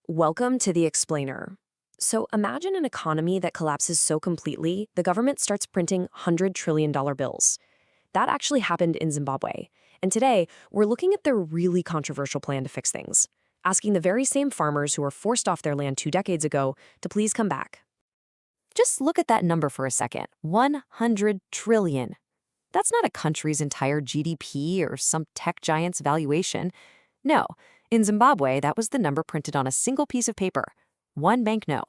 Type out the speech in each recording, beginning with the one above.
Welcome to the Explainer. So imagine an economy that collapses so completely, the government starts printing $100 trillion bills. That actually happened in Zimbabwe. And today, we're looking at their really controversial plan to fix things, asking the very same farmers who were forced off their land 2 decades ago to please come back. Just look at that number for a second, 100 trillion. That's not a country's entire GDP or some tech giant's valuation. No, in Zimbabwe, that was the number printed on a single piece of paper. One banknote.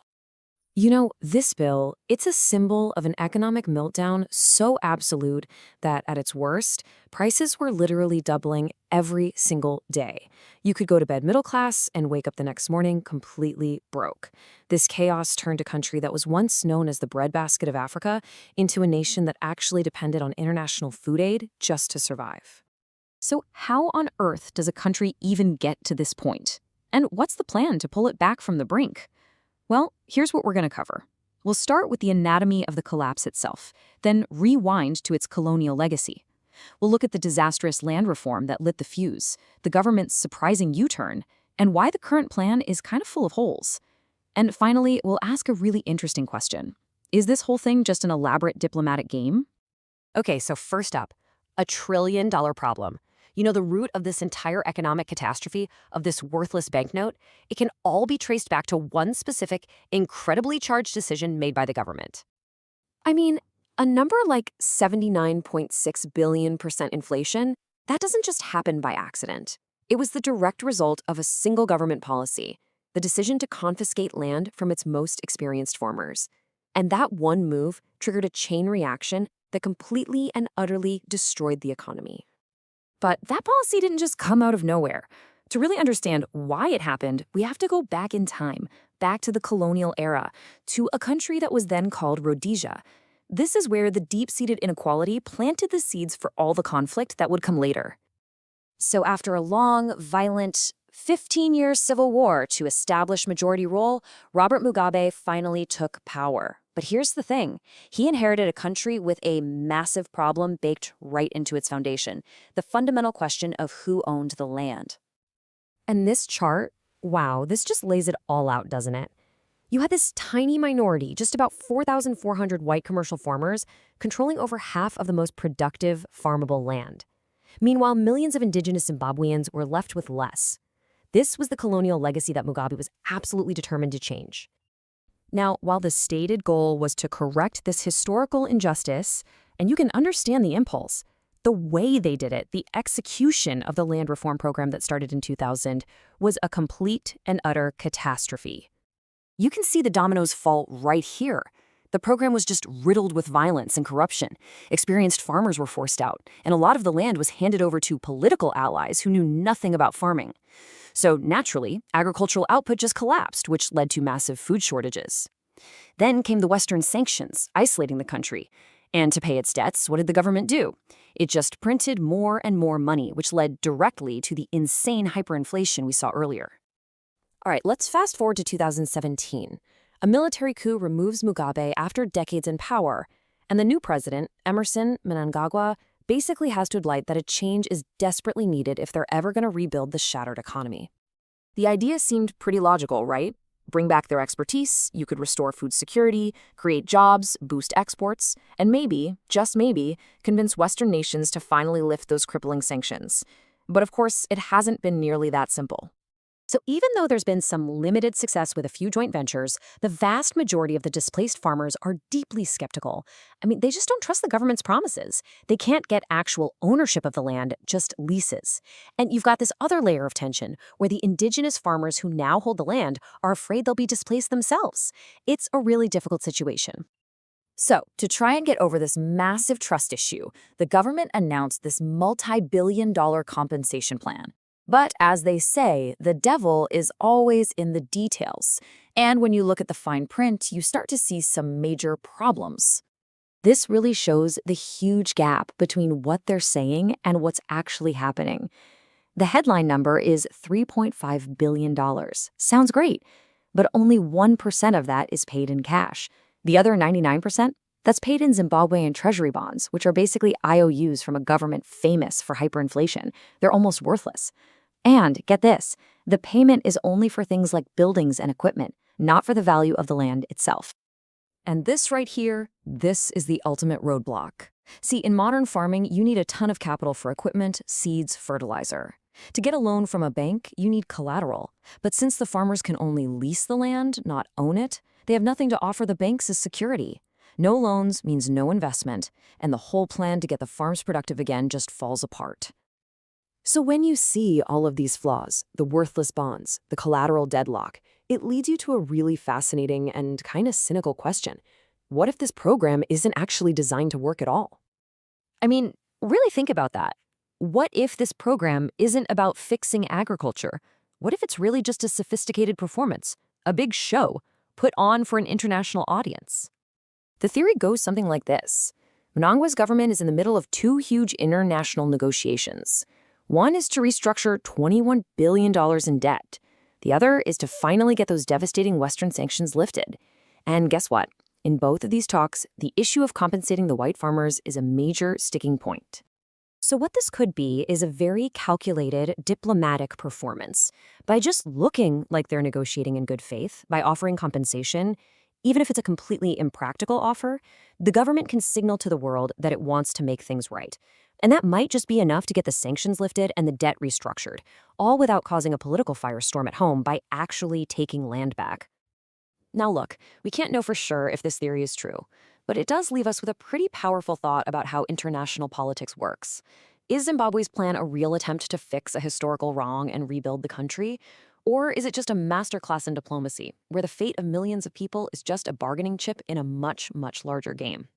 This bill, it's a symbol of an economic meltdown so absolute that at its worst, prices were literally doubling every single day. You could go to bed middle class and wake up the next morning completely broke. This chaos turned a country that was once known as the breadbasket of Africa into a nation that actually depended on international food aid just to survive. So how on earth does a country even get to this point? And what's the plan to pull it back from the brink? Well, here's what we're going to cover. We'll start with the anatomy of the collapse itself, then rewind to its colonial legacy. We'll look at the disastrous land reform that lit the fuse, the government's surprising U-turn, and why the current plan is kind of full of holes. And finally, we'll ask a really interesting question. Is this whole thing just an elaborate diplomatic game? Okay, so first up, $1 trillion problem. The root of this entire economic catastrophe, of this worthless banknote, it can all be traced back to one specific, incredibly charged decision made by the government. I mean, a number like 79.6 billion% inflation, that doesn't just happen by accident. It was the direct result of a single government policy, the decision to confiscate land from its most experienced farmers. And that one move triggered a chain reaction that completely and utterly destroyed the economy. But that policy didn't just come out of nowhere. To really understand why it happened, we have to go back in time, back to the colonial era, to a country that was then called Rhodesia. This is where the deep-seated inequality planted the seeds for all the conflict that would come later. So after a long, violent, 15-year civil war to establish majority rule, Robert Mugabe finally took power. But here's the thing. He inherited a country with a massive problem baked right into its foundation, the fundamental question of who owned the land. And this chart, wow, this just lays it all out, doesn't it? You had this tiny minority, just about 4,400 white commercial farmers, controlling over half of the most productive, farmable land. Meanwhile, millions of indigenous Zimbabweans were left with less. This was the colonial legacy that Mugabe was absolutely determined to change. Now, while the stated goal was to correct this historical injustice, and you can understand the impulse, the way they did it, the execution of the land reform program that started in 2000, was a complete and utter catastrophe. You can see the dominoes fall right here. The program was just riddled with violence and corruption. Experienced farmers were forced out, and a lot of the land was handed over to political allies who knew nothing about farming. So naturally, agricultural output just collapsed, which led to massive food shortages. Then came the Western sanctions, isolating the country. And to pay its debts, what did the government do? It just printed more and more money, which led directly to the insane hyperinflation we saw earlier. All right, let's fast forward to 2017. A military coup removes Mugabe after decades in power, and the new president, Emerson Mnangagwa, basically has to admit that a change is desperately needed if they're ever going to rebuild the shattered economy. The idea seemed pretty logical, right? Bring back their expertise, you could restore food security, create jobs, boost exports, and maybe, just maybe, convince Western nations to finally lift those crippling sanctions. But of course, it hasn't been nearly that simple. So even though there's been some limited success with a few joint ventures, the vast majority of the displaced farmers are deeply skeptical. They just don't trust the government's promises. They can't get actual ownership of the land, just leases. And you've got this other layer of tension, where the indigenous farmers who now hold the land are afraid they'll be displaced themselves. It's a really difficult situation. So, to try and get over this massive trust issue, the government announced this multi-billion-dollar compensation plan. But as they say, the devil is always in the details. And when you look at the fine print, you start to see some major problems. This really shows the huge gap between what they're saying and what's actually happening. The headline number is $3.5 billion. Sounds great, but only 1% of that is paid in cash. The other 99%? That's paid in Zimbabwean treasury bonds, which are basically IOUs from a government famous for hyperinflation. They're almost worthless. And get this, the payment is only for things like buildings and equipment, not for the value of the land itself. And this right here, this is the ultimate roadblock. See, in modern farming, you need a ton of capital for equipment, seeds, fertilizer. To get a loan from a bank, you need collateral. But since the farmers can only lease the land, not own it, they have nothing to offer the banks as security. No loans means no investment, and the whole plan to get the farms productive again just falls apart. So when you see all of these flaws, the worthless bonds, the collateral deadlock, it leads you to a really fascinating and kind of cynical question. What if this program isn't actually designed to work at all? I mean, really think about that. What if this program isn't about fixing agriculture? What if it's really just a sophisticated performance, a big show, put on for an international audience? The theory goes something like this. Mnangagwa's government is in the middle of two huge international negotiations. One is to restructure $21 billion in debt. The other is to finally get those devastating Western sanctions lifted. And guess what? In both of these talks, the issue of compensating the white farmers is a major sticking point. So what this could be is a very calculated diplomatic performance. By just looking like they're negotiating in good faith, by offering compensation, even if it's a completely impractical offer, the government can signal to the world that it wants to make things right. And that might just be enough to get the sanctions lifted and the debt restructured, all without causing a political firestorm at home by actually taking land back. Now look, we can't know for sure if this theory is true, but it does leave us with a pretty powerful thought about how international politics works. Is Zimbabwe's plan a real attempt to fix a historical wrong and rebuild the country? Or is it just a masterclass in diplomacy, where the fate of millions of people is just a bargaining chip in a much, much larger game?